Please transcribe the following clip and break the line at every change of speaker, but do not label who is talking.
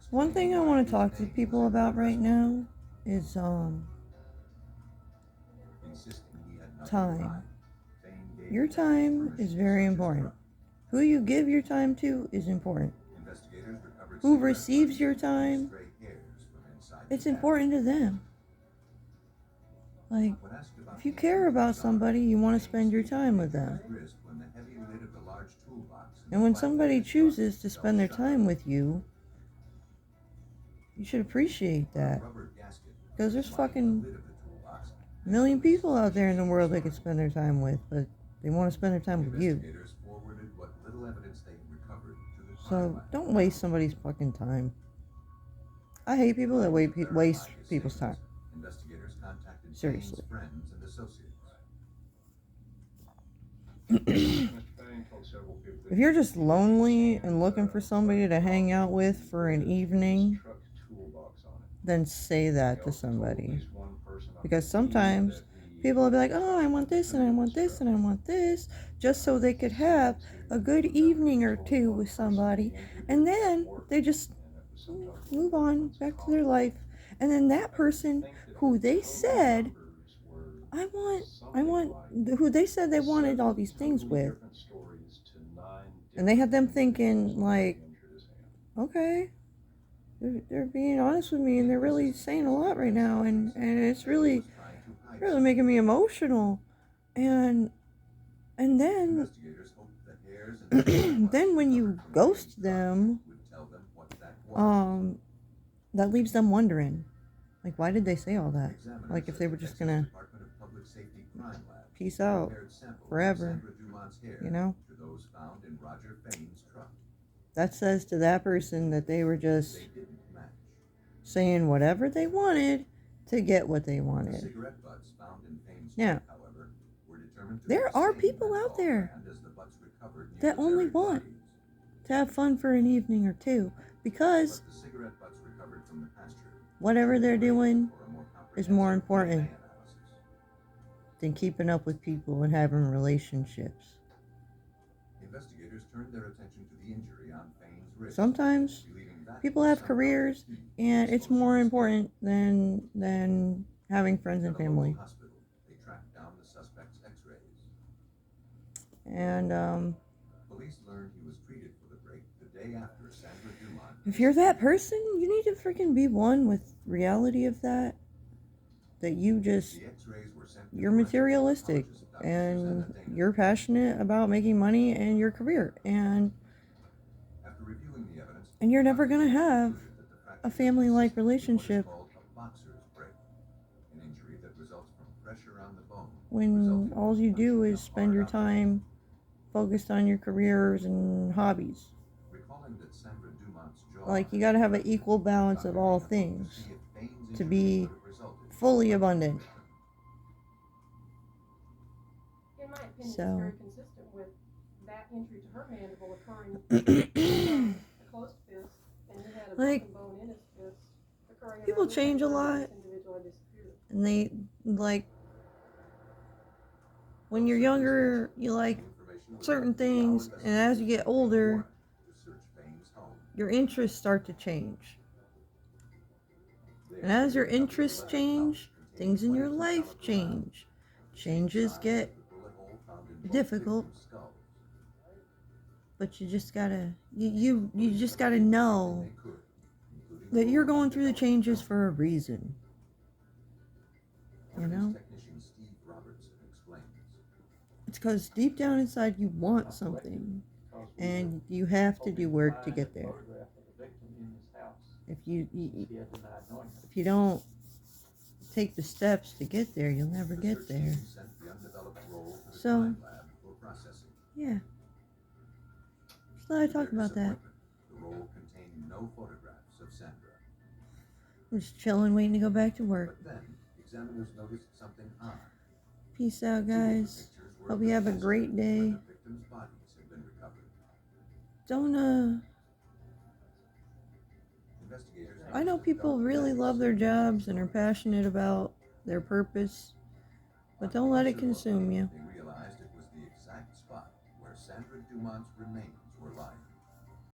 One thing I want to talk to people about right now is time. Your time is very important. Who you give your time to is important. Who receives your time, it's important to them. Like, if you care about somebody, you want to spend your time with them. And when somebody chooses to spend their time with you, you should appreciate that. Because there's fucking a million people out there in the world they could spend their time with, but they want to spend their time with you. So don't waste somebody's fucking time. I hate people that waste people's time. Seriously. If you're just lonely and looking for somebody to hang out with for an evening, then say that to somebody. Because sometimes people will be like, oh, I want this and I want this and I want this, just so they could have a good evening or two with somebody. And then they just move on back to their life. And then that person who they said, who they said they wanted all these things with. And they had them thinking, like, okay, they're being honest with me and they're really saying a lot right now. And it's really making me emotional. And then, then when you ghost them, that leaves them wondering, like, why did they say all that? Like, if they were just gonna peace out forever, you know? That says to that person that they were just saying whatever they wanted to get what they wanted. Now, there are people out there that only want to have fun for an evening or two, because whatever they're doing is more important than keeping up with people and having relationships. Sometimes people have careers and it's more important than having friends and family. And if you're that person, you need to freaking be one with reality of that you're materialistic and you're passionate about making money and your career, and you're never gonna have a family-like relationship when all you do is spend your time focused on your careers and hobbies. Like, you gotta have an equal balance of all things to be fully abundant.
In my opinion, it's very consistent with that injury to her mandible occurring a closed fist, and he had a broken bone in his fist occurring.
People change a lot, and they, like, when you're younger, you like certain things, and as you get older, your interests start to change. And as your interests change, things in your life change. Changes get difficult, but you just gotta you just gotta know that you're going through the changes for a reason. You know? It's because deep down inside you want something, and you have to do work to get there. If you don't take the steps to get there, you'll never get there. So, yeah. Just thought I'd talk about that. I'm just chilling, waiting to go back to work. Peace out, guys. Hope you have a great day. I know people really love their jobs and are passionate about their purpose, but don't let it consume you.